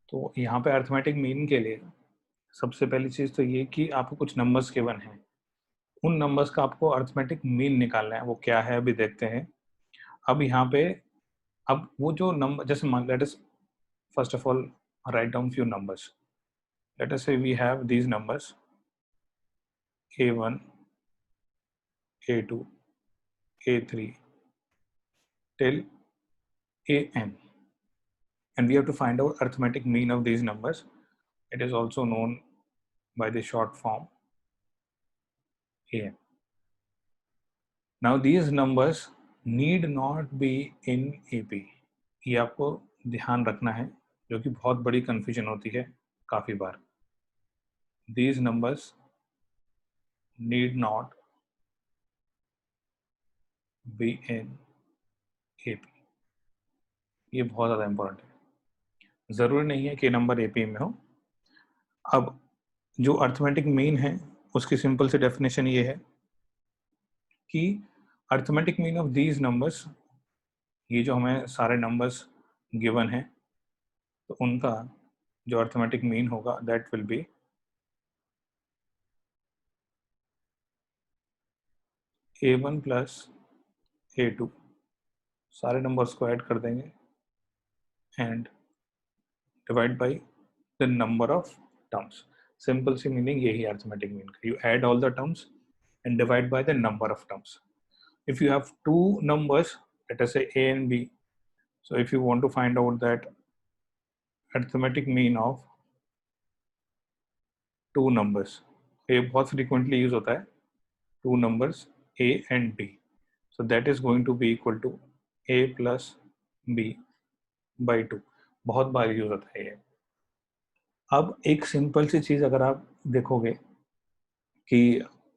तो यहाँ पे अर्थमेटिक मीन के लिए सबसे पहली चीज़ तो ये कि आपको कुछ नंबर्स गिवन हैं, उन नंबर्स का आपको अर्थमेटिक मीन निकालना है। वो क्या है अभी देखते हैं। अब यहाँ पे अब वो जो नंबर, जैसे let us first of all write down few numbers. Let us say we have these numbers a1, a2, a3 till an, and we have to find out arithmetic mean of these numbers. It is also known by the short form an. Now these numbers need not be in AP. ये आपको ध्यान रखना है, जो कि बहुत बड़ी confusion होती है काफ़ी बार। These numbers need not be in AP. ये बहुत ज़्यादा important है। ज़रूरी नहीं है कि नंबर AP में हो। अब जो अर्थमेटिक मीन है उसकी सिंपल सी डेफिनेशन ये है कि arithmetic mean of these numbers, ये जो हमें सारे नंबर्स गिवन हैं, तो उनका जो अर्थमेटिक मीन होगा that will be a1 plus a2, सारे नंबर्स को ऐड कर देंगे and divide by the number of terms. Simple सी मीनिंग यही अर्थमेटिक मीन का, you add all the terms and divide by the number of terms. If you have two numbers, let us say a and b, so if you want to find out that arithmetic mean of two numbers, ये बहुत frequently use होता है, two numbers a and b, so that is going to be equal to a plus b by 2. बहुत बार use होता है ये। अब एक सिंपल सी चीज अगर आप देखोगे कि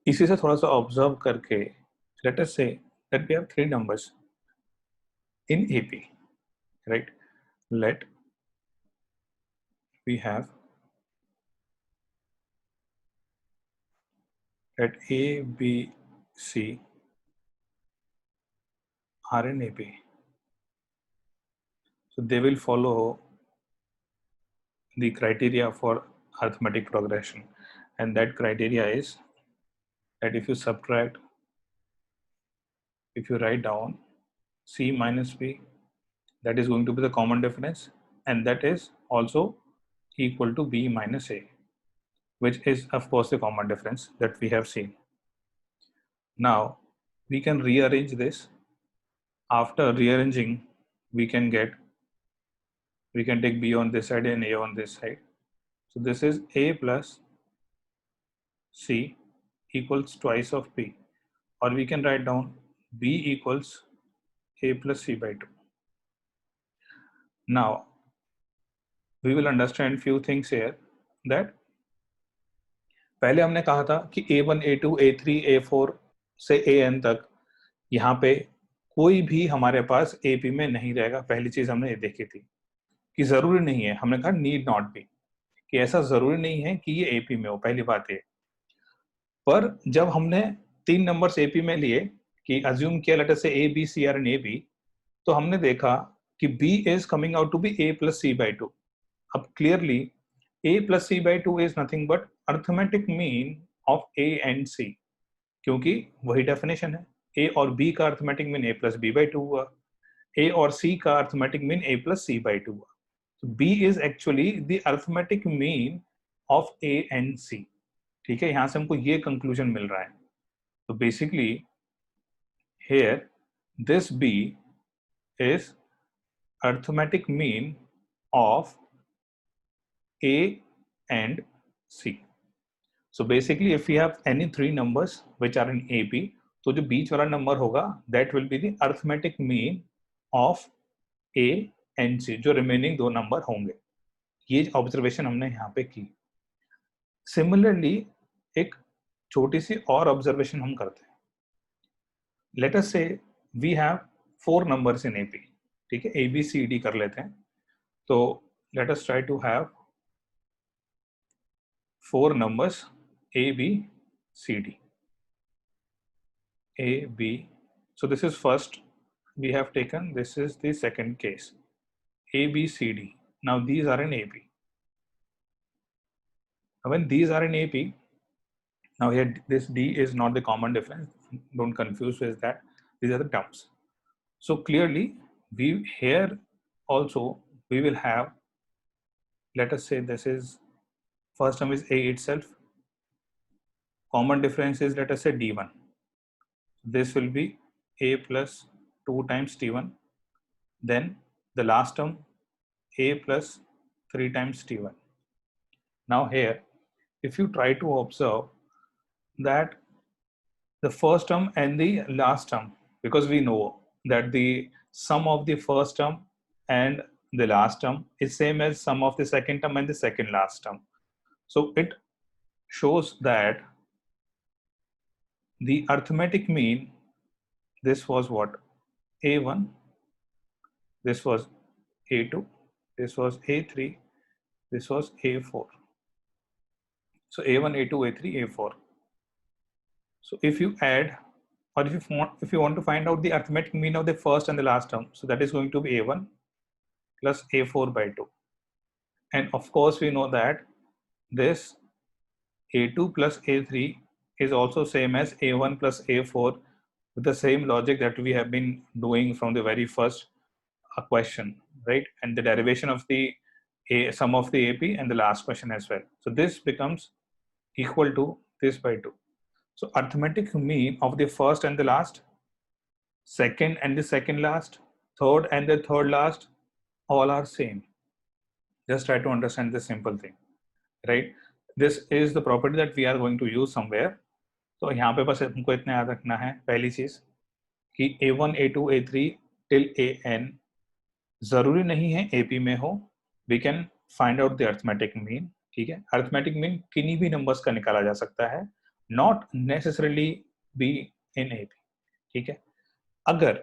इसी से थोड़ा सा ऑब्जर्व करके, let us say that we have three numbers in AP, right? Let we have that A, B, C are in AP. So they will follow the criteria for arithmetic progression, and that criteria is that if you subtract, if you write down C minus B, that is going to be the common difference, and that is also equal to B minus A, which is of course the common difference that we have seen. Now we can rearrange this. After rearranging, we can take B on this side and A on this side. So this is A plus C equals twice of B, or we can write down B equals A plus C by 2. Now we will understand few things here, that पहले हमने कहा था कि A1, A2, A3, A4 से AN तक यहाँ पे कोई भी हमारे पास AP में नहीं रहेगा। पहली चीज हमने ये देखी थी कि जरूरी नहीं है, हमने कहा नीड नॉट बी, कि ऐसा जरूरी नहीं है कि ये AP में हो, पहली बात है। पर जब हमने तीन नंबर्स AP में लिए कि अज्यूम किया लेट अस से A, B, C are in AB, तो हमने देखा कि B is coming out to be A plus C by 2. अब clearly A plus C by 2 is nothing but arithmetic mean of A and C, क्योंकि वही definition है। A और B का arithmetic mean A plus B by 2 हुआ, A और C का arithmetic mean A plus C by 2 हुआ। So B is actually the arithmetic mean of A and C. ठीक है, यहां से हमको ये कंक्लूजन मिल रहा है। तो basically here this B is arithmetic mean of A and C. So basically if we have any three numbers which are in AP, तो जो बीच वाला नंबर होगा that will be the arithmetic mean of A and C, जो remaining दो number होंगे। ये observation हमने यहाँ पे की। सिमिलरली एक छोटी सी और ऑब्जर्वेशन हम करते हैं। Let us say we have four numbers in AP, ठीक है, ABCD कर लेते हैं। तो let us try to have four numbers ABCD, AB. So this is first we have taken, this is the second case, ABCD. Now these are in AP. When these are in AP, now here this D is not the common difference. Don't confuse with that. These are the terms. So clearly, we here also we will have, let us say this is first term is A itself. Common difference is, let us say, D1. This will be A plus 2 times T1. Then the last term A plus 3 times T1. Now here, if you try to observe that the first term and the last term, because we know that the sum of the first term and the last term is same as sum of the second term and the second last term. So it shows that the arithmetic mean, this was what? A1, this was A2, this was A3, this was A4. So A1, A2, A3, A4. So if you add, or if you want to find out the arithmetic mean of the first and the last term, so that is going to be A1 plus A4 by 2. And of course, we know that this A2 plus A3 is also same as A1 plus A4 with the same logic that we have been doing from the very first question, right? And the derivation of the sum of the AP and the last question as well. So this becomes equal to this by 2. So arithmetic mean of the first and the last, second and the second last, third and the third last, all are same. Just try to understand this simple thing, right? This is the property that we are going to use somewhere. तो यहाँ पे बस हमको इतना याद रखना है, पहली चीज कि A1, A2, A3 till AN जरूरी नहीं है AP में हो. We can find out the arithmetic mean. ठीक है, arithmetic mean किन्हीं भी numbers का निकाला जा सकता है, not necessarily be in AP. ठीक है, अगर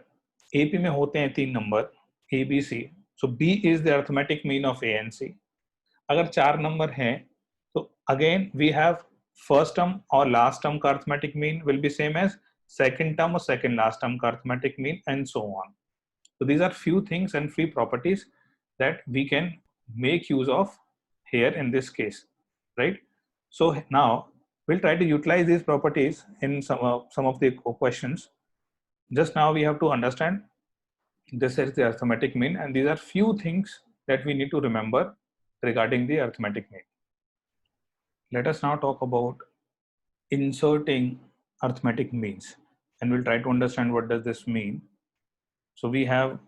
AP में होते हैं 3 number A, B, C, so B is the arithmetic mean of A and C. अगर 4 नंबर हैं तो again we have first term और last term का arithmetic mean will be same as second term और second last term का arithmetic mean and so on. So these are few things and few properties that we can make use of here in this case, right? So now we'll try to utilize these properties in some of the questions. Just now we have to understand this is the arithmetic mean, and these are few things that we need to remember regarding the arithmetic mean. Let us now talk about inserting arithmetic means, and we'll try to understand what does this mean. So we have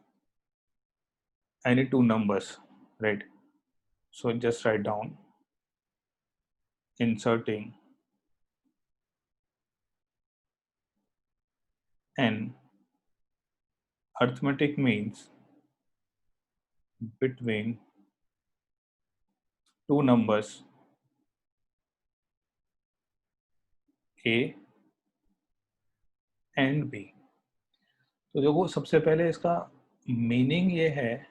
any two numbers, right? So just write down inserting an arithmetic means between two numbers A and B. तो देखो सबसे पहले इसका meaning ये है,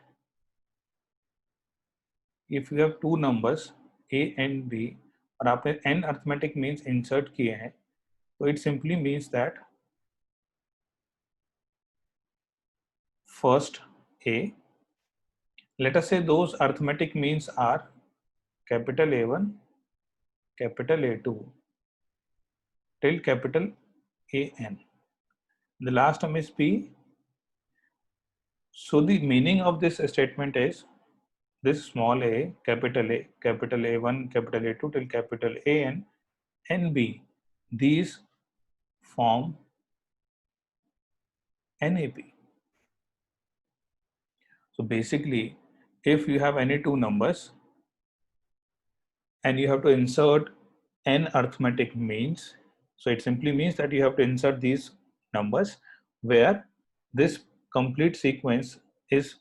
if you have two numbers A and B और आपने n arithmetic means insert किए हैं, तो it simply means that first A, let us say those arithmetic means are capital A1, capital A2 till capital AN. The last term is P. So the meaning of this statement is this small a, capital A1, capital A2 till capital AN and B. These form NAP. So basically, if you have any two numbers and you have to insert n arithmetic means, so it simply means that you have to insert these numbers where this complete sequence is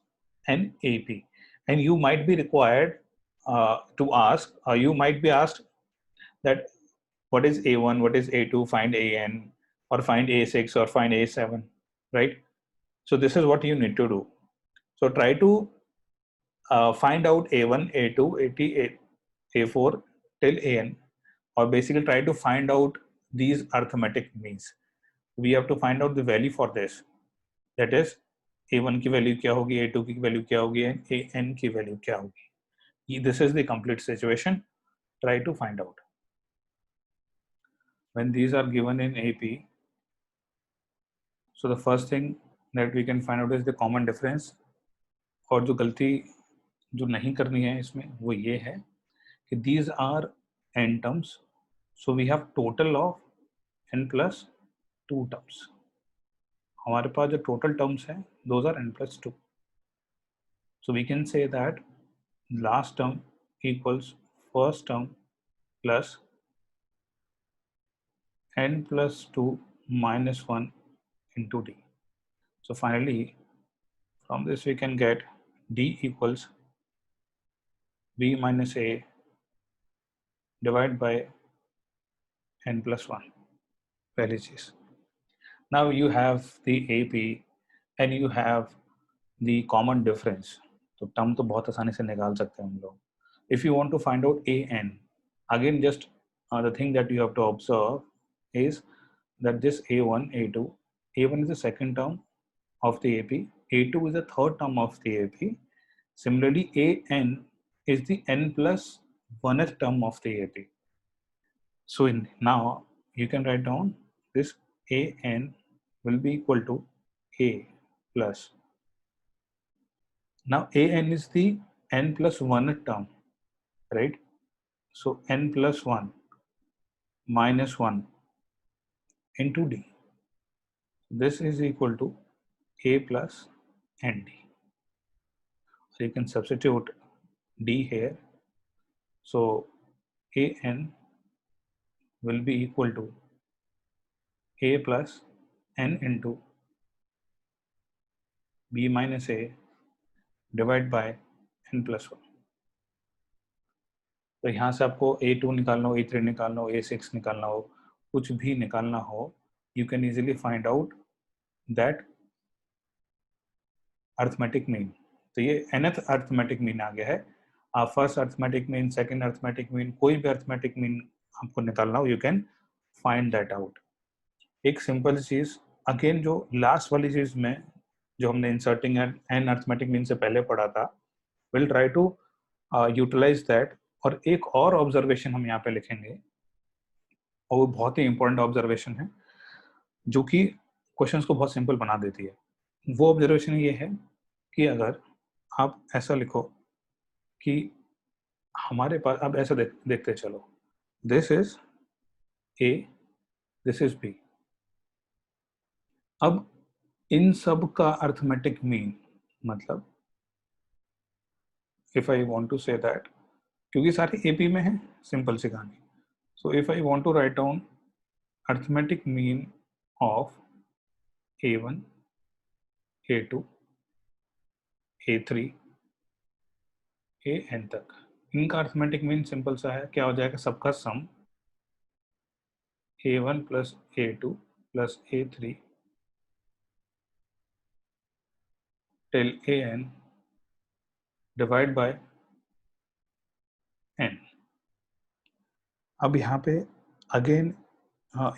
NAP, and you might be required to ask, or you might be asked that what is A1, what is A2, find AN, or find A6, or find A7, right? So this is what you need to do. So try to find out A1, A2, A3, A4 till AN, or basically try to find out these arithmetic means. We have to find out the value for this. That is, A1 की value क्या होगी, A2 की value क्या होगी, and AN की value क्या होगी. This is the complete situation. try to find out. When these are given in AP, so the first thing that we can find out is the common difference. और जो गलती जो नहीं करनी है इसमें वो ये है कि these are n terms, so we have total of n plus 2 terms. हमारे पास जो total terms है those are n plus 2. So we can say that last term equals first term plus n plus 2 minus 1 into d. So finally, from this we can get d equals b minus a divided by n plus 1. पहली चीज. Now you have the AP and you have the common difference. तो term तो बहुत आसानी से निकाल सकते हैं हम लोग. If you want to find out an, again just the thing that you have to observe is that this a1, a1 is the second term of the AP, a2 is the third term of the AP. Similarly, an is the n plus 1th term of the AP. So now you can write down this an will be equal to a plus. Now an is the n plus 1th term, right? So n plus 1 minus 1 into d. This is equal to a plus nd. So you can substitute d here. So an will be equal to a plus n into b minus a divided by n plus 1. तो यहाँ से आपको a2 निकालना हो, a3 निकालना हो, a6 निकालना हो, कुछ भी निकालना हो, you can easily find out that arithmetic mean. तो ये nth arithmetic mean आ गया है. आप first arithmetic mean, second arithmetic mean, कोई भी arithmetic mean आपको निकालना हो, you can find that out. एक सिंपल चीज अगेन जो लास्ट वाली चीज में जो हमने इंसर्टिंग एन अर्थमेटिक मीन से पहले पढ़ा था, will try to utilize that. और एक और ऑब्जर्वेशन हम यहाँ पे लिखेंगे और वो बहुत ही इंपॉर्टेंट ऑब्जर्वेशन है जो कि क्वेश्चंस को बहुत सिंपल बना देती है. वो ऑब्जर्वेशन ये है कि अगर आप ऐसा लिखो कि हमारे पास, अब ऐसा देखते चलो, this is A, this is B. अब इन सब का अर्थमेटिक मीन मतलब if I want to say that, क्योंकि सारे एपी में है, सिंपल सी कहानी. So if I want to write down arithmetic mean of a1, a2, a3, an तक, इनका अर्थमेटिक मीन सिंपल सा है. क्या हो जाएगा? सबका सम a1 plus a2 plus a3 till an divide by n. अब यहाँ पे अगेन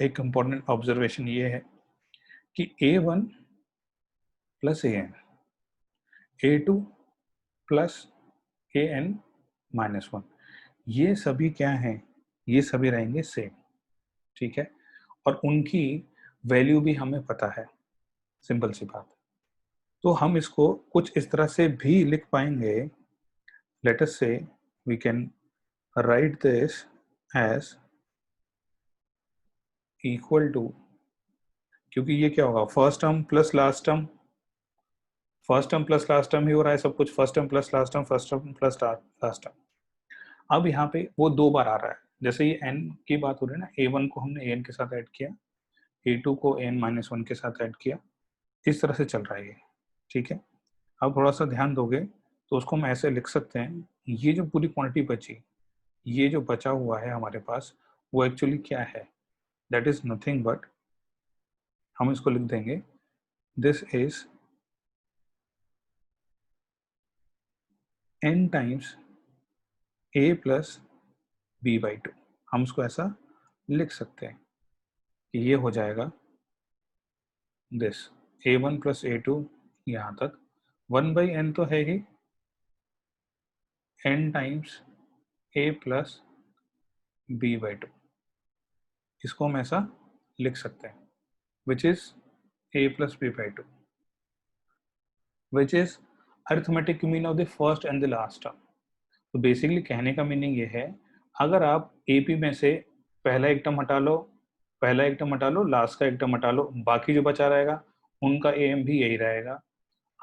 एक इम्पॉर्टेंट ऑब्जर्वेशन ये है कि a1 plus an, a2 plus an minus 1, ये सभी क्या हैं? ये सभी रहेंगे सेम. ठीक है, और उनकी वैल्यू भी हमें पता है. सिंपल सी बात. तो हम इसको कुछ इस तरह से भी लिख पाएंगे. Let us say we can write this as equal to, क्योंकि ये क्या होगा? First term plus last term, first term plus last term ही हो रहा है सब कुछ. First term plus last term, first term plus last term. अब यहाँ पे वो दो बार आ रहा है. जैसे ये n की बात हो रही है ना, a1 को हमने an के साथ ऐड किया, a2 को an माइनस 1 के साथ ऐड किया, इस तरह से चल रहा है ये. ठीक है, अब थोड़ा सा ध्यान दोगे तो उसको हम ऐसे लिख सकते हैं, ये जो पूरी क्वांटिटी बची, ये जो बचा हुआ है हमारे पास, वो एक्चुअली क्या है? दैट इज नथिंग बट, हम इसको लिख देंगे, this is n times a plus b by 2. हम इसको ऐसा लिख सकते हैं कि ये हो जाएगा दिस a1 प्लस a2 यहाँ तक, 1 बाई n तो है ही, n times a plus b/2, इसको हम ऐसा लिख सकते हैं, which is a plus b/2, which is arithmetic mean of the first and the last term. तो बेसिकली कहने का मीनिंग ये है, अगर आप AP में से पहला एक टर्म हटा लो, पहला एक टर्म हटा लो, लास्ट का एक टर्म हटा लो, बाकी जो बचा रहेगा उनका AM भी यही रहेगा।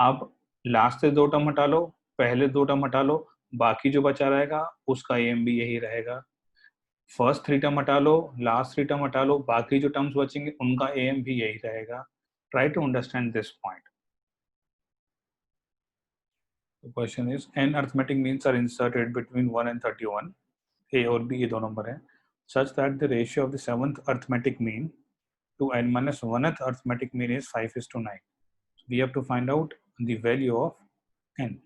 आप लास्ट से 2 टर्म हटा लो, पहले 2 टर्म हटा लो, बाकी जो बचा रहेगा उसका AM भी यही रहेगा। फर्स्ट 3 टर्म हटा लो, लास्ट 3 टर्म हटा लो, बाकी जो टर्म्स बचेंगे उनका AM भी यही रहेगा। Try to understand this point. The question is, n arithmetic means are inserted between 1 and 31, A और B ये दो नंबर हैं, such that the ratio of the 7th arithmetic mean to n minus 1th arithmetic mean is 5:9. So we have to find out the value of n.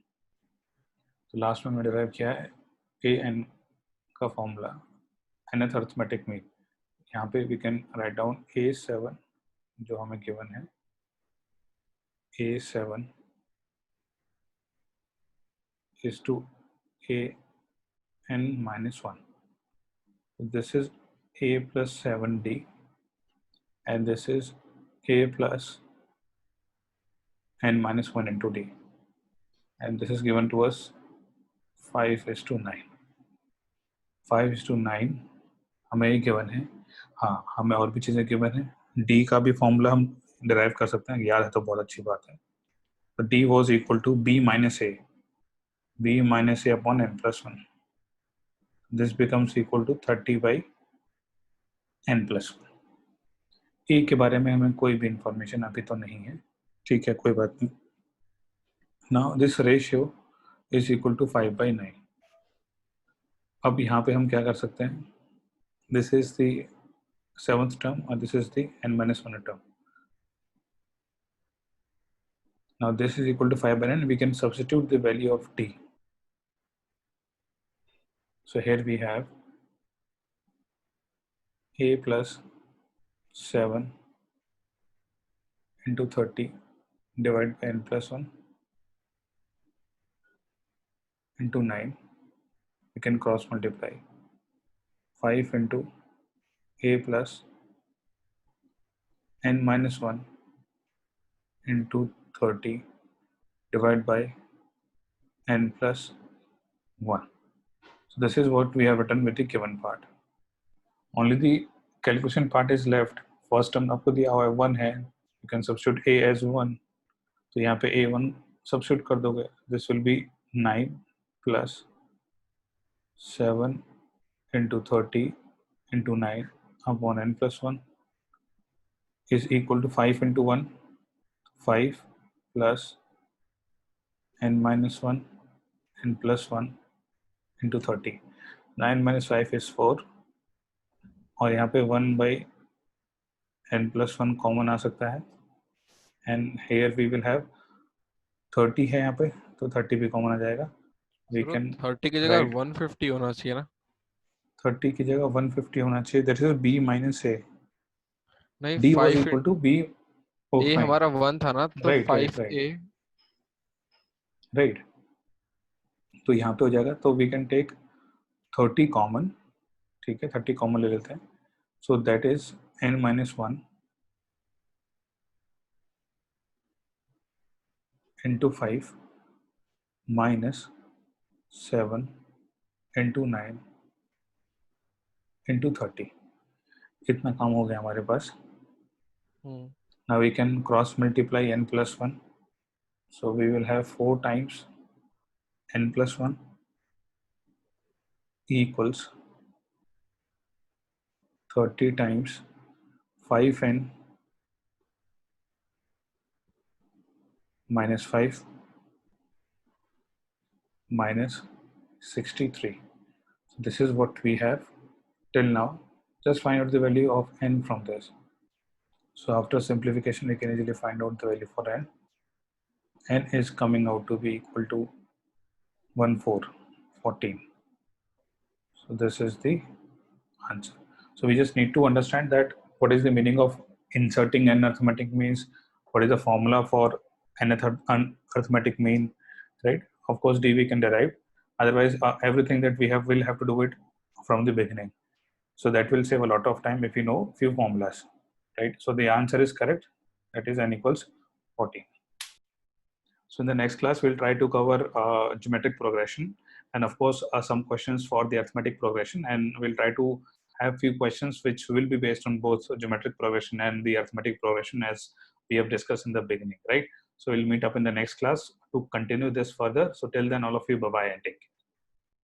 तो last में मैंने derive किया है an का formula, nth arithmetic mean। यहाँ पे we can write down A7 जो हमें given है, A7 is to an minus 1. This is a plus 7d and this is a plus n minus 1 into d, and this is given to us 5:9. 5:9 हमें ये given है। हाँ, हमें और भी चीज़ें गिवन है। d का भी फॉर्मूला हम डिराइव कर सकते हैं, याद है तो बहुत अच्छी बात है। तो d was equal to b minus a upon n plus 1. This becomes equal to 30 by n plus 1. a के बारे में हमें कोई भी इंफॉर्मेशन अभी तो नहीं है, ठीक है, कोई बात नहीं। Now this ratio is equal to 5/9. अब यहाँ पे हम क्या कर सकते हैं, this is the 7th term और this is the n minus 1 term. Now this is equal to 5/9. We can substitute the value of t. So here we have a plus 7 into 30 divided by n plus 1 into 9. We can cross multiply 5 into a plus n minus 1 into 30 divided by n plus 1. So this is what we have written with the given part. Only the calculation part is left. First term आपको दिया हुआ है 1 है, you can substitute a as 1. तो यहाँ पे a1 substitute कर दोगे, this will be 9 plus 7 into 30 into 9 upon n plus 1 is equal to 5 into 1, 5 plus n minus 1 n plus 1 into 30. 9 minus 5 is 4 और यहाँ पे 1 by n plus 1 कॉमन आ सकता है, and here we will have 30 है यहाँ पे, तो 30 भी कॉमन आ जाएगा। We can 30 की जगह 150 होना चाहिए ना, 30 की जगह 150 होना चाहिए। That is b minus a. नहीं d was 5 equal to b. Oh, a fine. हमारा 1 था ना, तो Right, 5a right. तो यहाँ पे हो जाएगा, तो we can take 30 कॉमन, ठीक है, 30 कॉमन ले लेते हैं। So that is n minus 1 into 5 minus 7 into 9 into 30. इतना काम हो गया हमारे पास। Now we can cross multiply n plus 1. So we will have 4 times n plus 1 equals 30 times 5n minus 5 minus 63. So this is what we have till now. Just find out the value of n from this. So after simplification, we can easily find out the value for n. N is coming out to be equal to 14. So this is the answer. So we just need to understand that what is the meaning of inserting n arithmetic means, what is the formula for n arithmetic mean, right? Of course, d we can derive. Otherwise, everything that we have will have to do it from the beginning. So that will save a lot of time if you know few formulas, right? So the answer is correct. That is n equals 14. So in the next class, we'll try to cover geometric progression and of course some questions for the arithmetic progression, and we'll try to have few questions which will be based on both geometric progression and the arithmetic progression as we have discussed in the beginning, right? So we'll meet up in the next class to continue this further. So till then, all of you, bye-bye and take care.